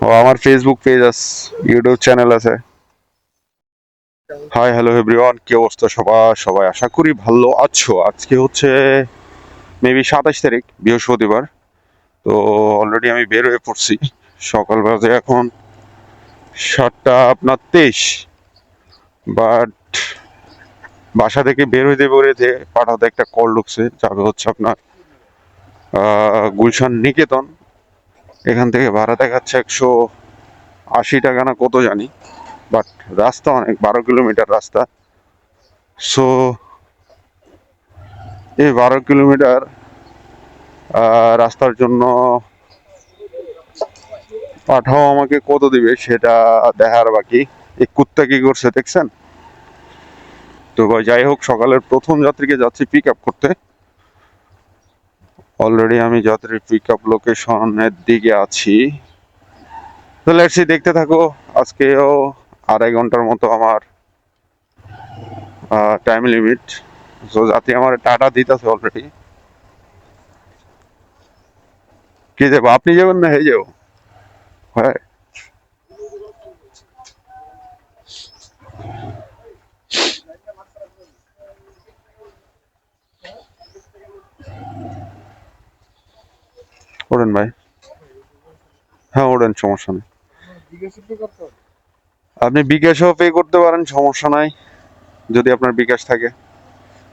ও আমার Facebook page আছে, YouTube channel আছে। হাই হ্যালো এভরিওয়ান, কি অবস্থা সবার? সবাই আশা করি ভালো আছো। আজকে হচ্ছে মেবি 27 তারিখ, বৃহস্পতিবার। তো অলরেডি আমি বের হয়ে পড়ছি। সকাল বাজে এখন 7টা 23। বাট বাসা থেকে বের হইতে বেরোতে পাঠাতে একটা কল ঢুকছে, যাবে হচ্ছে আপনার গুলশান নিকেতন। এখান থেকে ভাড়া দেখাচ্ছে 180 টাকা না কত জানি। বাট রাস্তা অনেক, 12 কিলোমিটার রাস্তা। সো এই 12 কিলোমিটার রাস্তার জন্য পাঠাও আমাকে কত দিবে সেটা দেখার বাকি। এই কুত্তা কি করছে দেখছেন তো? যাই হোক, সকালের প্রথম যাত্রীকে যাচ্ছি পিক আপ করতে। অলরেডি আমি যাত্রীর পিক আপ লোকেশনের দিকে আছি। তো লেটস দেখতে থাকো। আজকেও 2.5 ঘন্টার মতো আমার টাইম লিমিট। তো যাত্রী আমার টাটা দিতেছে অলরেডি। কি যাবো, আপনি যাবেন না হে যাবো? হ্যাঁ, ওঠেন ভাই। হ্যাঁ ওঠেন, সমস্যা নেই। আপনি বিকাশও পে করতে পারেন, সমস্যা নাই, যদি আপনার বিকাশ থাকে।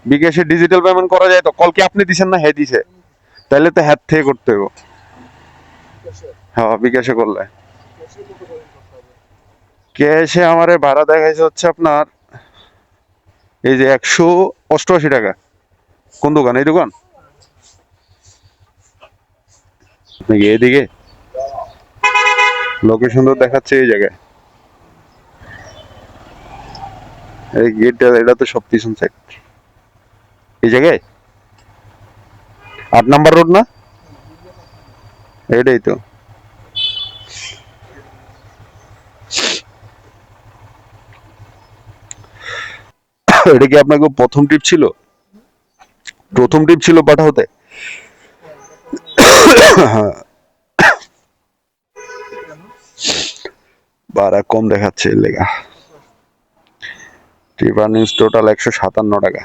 বিকাশে ডিজিটাল পেমেন্ট করা যায় তো? কল কি আপনি দিছেন না হে দিছে? তাহলে তো হ্যাঁ থেকে করতে হবে। হ্যাঁ বিকাশে করলে। ক্যাশে আমারে ভাড়া দেখাইছে হচ্ছে আপনার এই যে 188 টাকা। কোন দোকান? এই দোকান নাকি এদিকে? লোকেশন তো দেখাচ্ছে এই জায়গায়। এই গেটটা, এটা তো সব পিছন সাইড। এই জায়গায় 8 নাম্বার রোড না? এটাই তো। এটা কি আপনাকে প্রথম ট্রিপ ছিল? প্রথম ট্রিপ ছিল পাঠাওতে? ভাড়া কম দেখাচ্ছে এর লেগা। ট্রিপ আর্নিংস টোটাল 157 টাকা।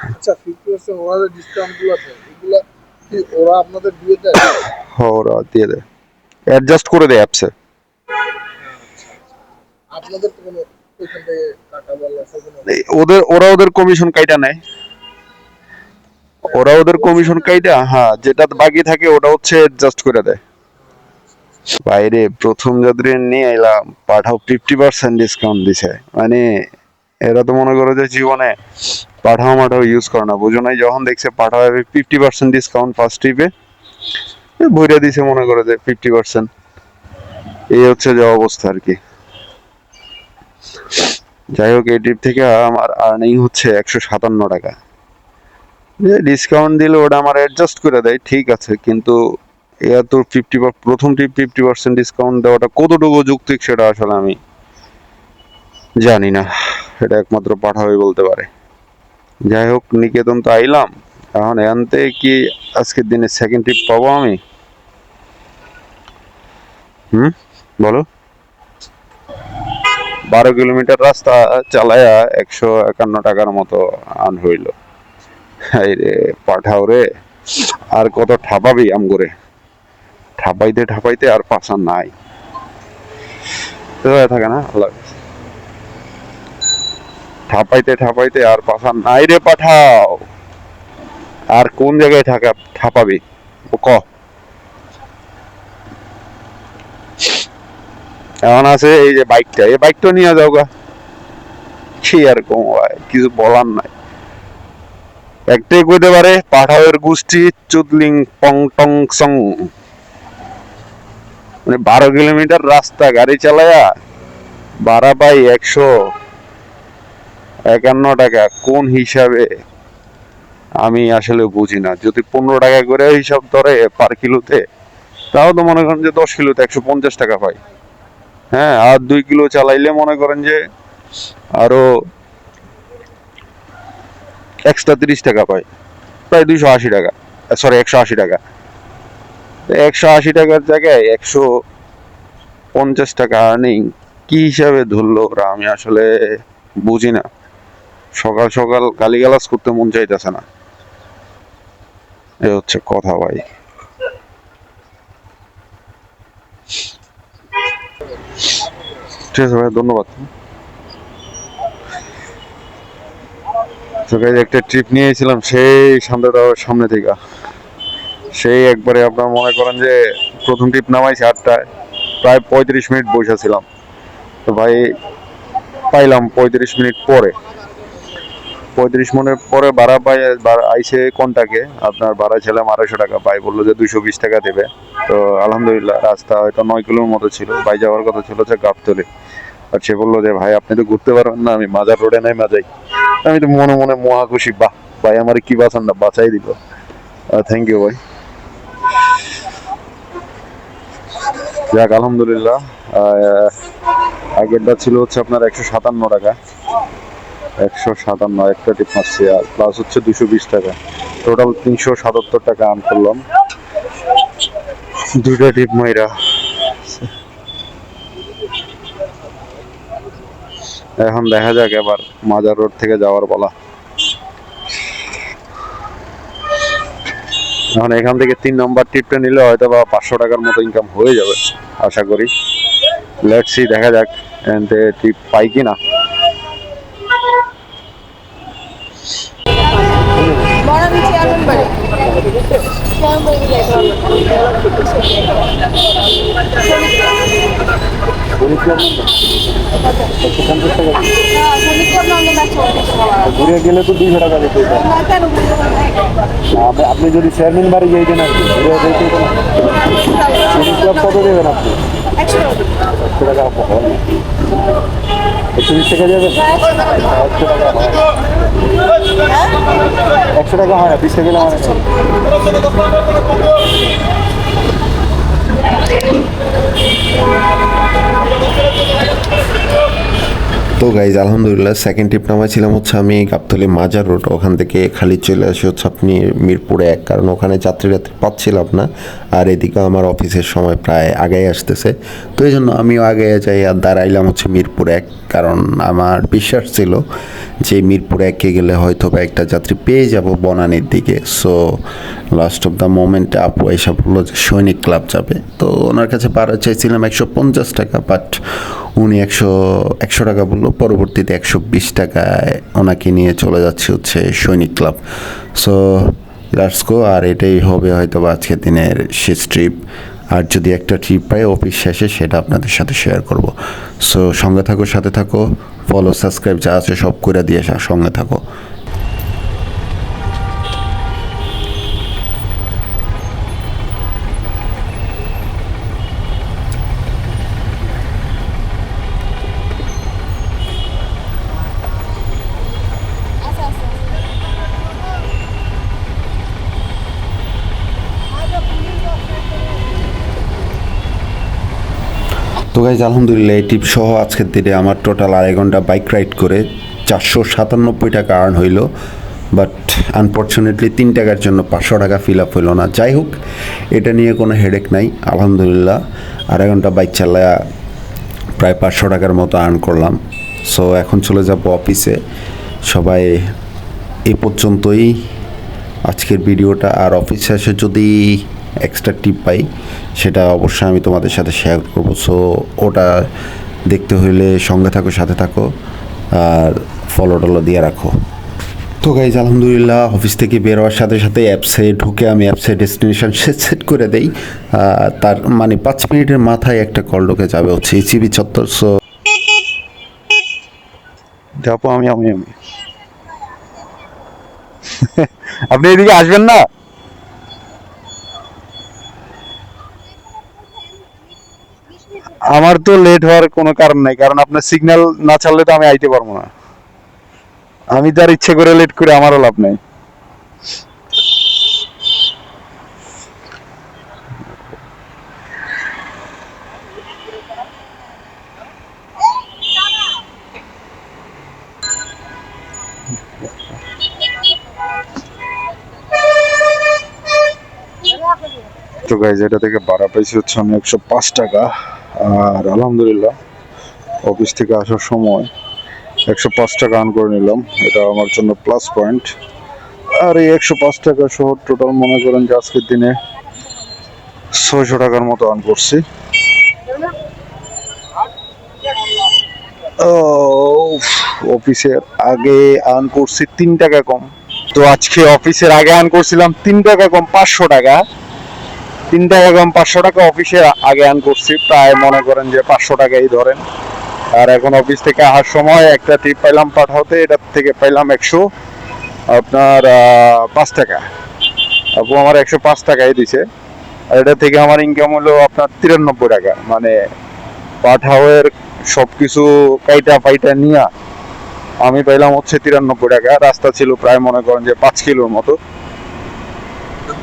আচ্ছা 50% ওরা যে ডিসকাউন্ট গুলো দেয় এগুলা কি ওরা আপনাদের দিয়ে দেয়? হ্যাঁ ওরা দিয়ে দেয়, অ্যাডজাস্ট করে দেয় অ্যাপসে। আপনাদের তো কোনো ওইখান থেকে টাকা বলা সেগুলো ওরা ওদের কমিশন কাইটা নেয়। ওরা ওদের কমিশন কাইটা, হ্যাঁ, যেটা বাকি থাকে ওটা হচ্ছে অ্যাডজাস্ট করে দেয়। বাইরে প্রথম যাত্রী নিয়ে এলাম, পাঠাও 50% ডিসকাউন্ট দিছে। মানে এরা তো মনে করে যে জীবনে পাঠাও মাঠাও ইউজ করে না, বুঝো নাই। যখন দেখছে পাঠাও 50% ডিসকাউন্ট ফার্স্ট ট্রিপে, ভইরা দিছে মনে করে যে 50%। এই হচ্ছে যে অবস্থা আর কি। যাই হোক, এই ট্রিপ থেকে আমার আর্নিং হচ্ছে 157 টাকা। ডিসকাউন্ট দিলে ওটা আমার অ্যাডজাস্ট করে দেয়, ঠিক আছে, কিন্তু এত প্রথম ট্রিপ 50% ডিসকাউন্ট দেওয়াটা কতটুকু যৌক্তিক সেটা আসলে আমি জানি না। এটা একমাত্র পাঠাওই বলতে পারে। যাই হোক, নিকেতন তো আইলাম। এখন এখান থেকে কি আজকের দিনে সেকেন্ড ট্রিপ পাবো আমি? বলো। 12 কিলোমিটার রাস্তা চালায়া 151 টাকার মতো আন হইল। রে পাঠাও রে, আর কত ঠাপাবি আম করে? ঠাপাইতে ঠাপাইতে আর পাশা নাই, থাকে না আল্লাহ। ঠাপাইতে ঠাপাইতে আর পাশা নাই রে পাঠাও। আর কোন জায়গায় ঠাপাবি ও ক? এমন আছে এই যে বাইকটা, এই বাইকটা নিয়ে যাও গা। কি আর কম হয়, কিছু বলার নাই। একটাই কইতে পারে, পাঠাওয়ের গোষ্ঠী চুদলিং পং টং সং। মানে 12 কিলোমিটার রাস্তা গাড়ি চালায়া ভাড়া পাই 151 টাকা। কোন হিসাবে আমি আসলে বুঝি না। যদি 15 টাকা করে হিসাব ধরে পার কিলোতে, তাও তো মনে করেন যে 10 কিলোতে 150 টাকা পাই। হ্যাঁ, আর 2 কিলো চালাইলে মনে করেন যে আরো এক্সট্রা 30 টাকা পাই, প্রায় 280 টাকা। সরি 180 টাকা। 180 টাকার জায়গায় 150 টাকা আর্নিং কি হিসাবে ধরলো ওরা, আমি আসলে বুঝি না। সকাল সকাল গালিগালাজ করতে মন চাইতেছে না, এ হচ্ছে কথা ভাই। ঠিক আছে ভাই, ধন্যবাদ। তো guys, একটা ট্রিপ নিয়েছিলাম সেই শান্ত টাওয়ার সামনে থেকে, সেই একবারে আপনার মনে করেন যে প্রথম ট্রিপ নামাইছি 8টায়, প্রায় 35 মিনিট বসেছিলাম। তো ভাই পাইলাম 35 মিনিট পরে, 35 মিনিট পরে ভাড়া পাই, আইসে কোনটাকে আপনার ভাড়া ছিলাম 250 টাকা, ভাই বললো যে 220 টাকা দেবে। তো আলহামদুলিল্লাহ, রাস্তা হয়তো 9 কিলোর মতো ছিল, ভাই যাওয়ার কথা ছিল যে গাবতলী, আর সে বললো যে ভাই আপনি তো ঘুরতে পারবেন না, আমি মাজার রোডে নাই মাজাই। আমি তো মনে মনে মহা খুশি, বাহ ভাই আমার কি বাঁচান না, বাঁচাই দিল। থ্যাংক ইউ ভাই। যাক আলহামদুলিল্লাহ। আগেরটা ছিল হচ্ছে আপনার 157 টাকা, 157 একটা টিপ মারছি, আর প্লাস হচ্ছে 220 টাকা, টোটাল 377 টাকা আর্ন করলাম দুইটা টিপ মাইরা। এখন দেখা যাক এবার মাজার রোড থেকে যাওয়ার বলা। এখন এখান থেকে 3 নম্বর টিপটা নিলে হয়তো বা 500 টাকার মতো ইনকাম হয়ে যাবে আশা করি। লেটস সি, দেখা যাক টিপ পাই কিনা। ঘুরে গেলে তো 200 টাকা দিতে হবে। আপনি যদি চেয়ারম্যান বাড়ি যাইতেন আর কি, ঘুরে যাইতে হতো না। কত দেবেন আপনি? 100 টাকা। 120 টাকা যাবেন? 100 টাকা হয় না, 20 টাকা গেলে মানে। তো গাইজ আলহামদুলিল্লাহ, সেকেন্ড ট্রিপ নামাইছিলাম হচ্ছে আমি গাবতলী মাজার রোড, ওখান থেকে খালি চলে আসি হচ্ছে আপনি মিরপুরে 1, কারণ ওখানে যাত্রী পাচ্ছিলাম না, আর এদিকে আমার অফিসের সময় প্রায় আগেই আসতেছে। তো এই জন্য আমিও আগে যাই আর দাঁড়াইলাম হচ্ছে মিরপুর 1, কারণ আমার বিশ্বাস ছিল যে মিরপুর 1-এ গেলে হয়তো বা একটা যাত্রী পেয়ে যাব বনানীর দিকে। সো লাস্ট অফ দ্য মোমেন্টে আপু এসে বললো যে সৈনিক ক্লাব যাবে। তো ওনার কাছে ভাড়া চাইছিলাম 150 টাকা, বাট উনি 100 টাকা বললো। পরবর্তীতে 120 টাকায় ওনাকে নিয়ে চলে যাচ্ছে হচ্ছে সৈনিক ক্লাব। সো লেটস গো, আর এটাই হবে হয়তো বা আজকের দিনের শেষ ট্রিপ। আর যদি একটা ট্রিপ পাই অফিস শেষে, সেটা আপনাদের সাথে শেয়ার করব। সো সঙ্গে থাকো, সাথে থাকো, ফলো সাবস্ক্রাইব যা আছে সব করে দিয়ে সঙ্গে থাকো। তো গাইজ আলহামদুলিল্লাহ, এই টিপ সহ আজকের দিনে আমার টোটাল 2.5 ঘন্টা বাইক রাইড করে 497 টাকা আর্ন হইল। বাট আনফর্চুনেটলি 3 টাকার জন্য 500 টাকা ফিল আপ হইল না। যাই হোক, এটা নিয়ে কোনো হেডেক নাই, আলহামদুলিল্লাহ 2.5 ঘন্টা বাইক চালায়া প্রায় 500 টাকার মতো আর্ন করলাম। সো এখন চলে যাব অফিসে। সবাই এই পর্যন্তই আজকের ভিডিওটা, আর অফিস শেষে যদি এক্সট্রা টিপ পাই সেটা অবশ্যই আমি তোমাদের সাথে শেয়ার করবো। সো ওটা দেখতে হইলে সঙ্গে থাকো, সাথে থাকো, আর ফলো টলো দিয়ে রাখো। তো গাইজ আলহামদুলিল্লাহ, অফিস থেকে বের হওয়ার সাথে সাথে অ্যাপসে ঢুকে আমি অ্যাপসে ডেস্টিনেশন সেট করে দেই। তার মানে 5 মিনিটের মাথায় একটা কল ঢুকে যাবে হচ্ছে ইচিবি চত্বর। সো যাবো আমি আপনি এদিকে আসবেন না? আমার তো লেট হওয়ার কোনো কারণ নাই, কারণ আপনার সিগন্যাল না ছাড়লে তো আমি আইতে পারবো না। আমি তার ইচ্ছে করে লেট করে আমারও লাভ নাই। তো গাইজ এটা থেকে ভাড়া পাইছি হচ্ছে আমি 105 টাকা। আর আলহামদুলিল্লাহ অফিস থেকে আসার সময় 105 টাকা আর্ন করে নিলাম, এটা আমার জন্য প্লাস পয়েন্ট। আর এই 105 টাকা সহ টোটাল মনে করেন যে আজকের দিনে 600 টাকার মতো আর্ন করছি। অফিসের আগে আর্ন করছি 3 টাকা কম, তো আজকে অফিসের আগে আর্ন করছিলাম 3 টাকা কম 500 টাকা। 3 টাকা কম 500 টাকা অফিসের আগে আর্ন করছি, প্রায় মনে করেন যে 500 টাকাই ধরেন। আর এখন অফিস থেকে আসার সময় একটা টিপ পাইলাম পাঠাতে, এটার থেকে পাইলাম 105 টাকা। আপু আমার 105 টাকাই দিছে। আর এটা থেকে আমার ইনকাম হলো আপনার 93 টাকা, মানে পাঠাওয়ের সবকিছু কাইটা ফাইটা নিয়া আমি পাইলাম হচ্ছে 93 টাকা। রাস্তা ছিল প্রায় মনে করেন যে 5 কিলোর মতো।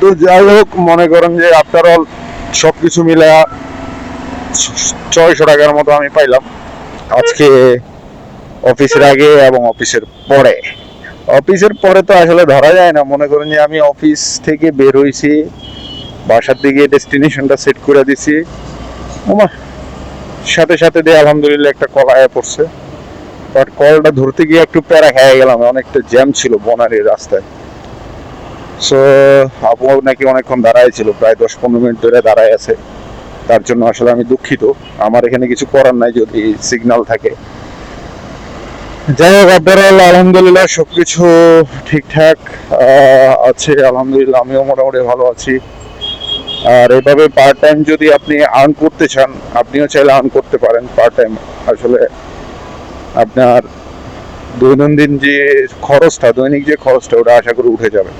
তো যাই হোক মনে করেন যে আফটার অল সবকিছু মিলে 600 টাকার মতো আমি পাইলাম আজকে অফিসের আগে এবং অফিসের পরে। অফিসের পরে তো আসলে ধরা যায় না, মনে করেন যে আমি অফিস থেকে বের হইছি, বাসার দিকে ডেস্টিনেশনটা সেট করে দিছি, ওমা সাথে সাথে দিয়ে আলহামদুলিল্লাহ একটা কল আয়া পড়ছে। বাট কলটা ধরতে গিয়ে একটু প্যারা খেয়ে গেলাম, অনেকটা জ্যাম ছিল বনানীর রাস্তায়। সো আপু নাকি অনেকক্ষণ দাঁড়ায় ছিল, প্রায় 10-15 মিনিট ধরে দাঁড়ায় আছে। তার জন্য আসলে আমি দুঃখিত, আমার এখানে কিছু করার নাই যদি সিগন্যাল থাকে। যাই হোক আপনারা আলহামদুলিল্লাহ সবকিছু ঠিকঠাক আছে, আলহামদুলিল্লাহ আমিও মোটামুটি ভালো আছি। আর এভাবে পার্ট টাইম যদি আপনি আর্ন করতে চান, আপনিও চাইলে আর্ন করতে পারেন পার্ট টাইম। আসলে আপনার দৈনন্দিন যে খরচটা, দৈনিক যে খরচটা, ওটা আশা করি উঠে যাবে।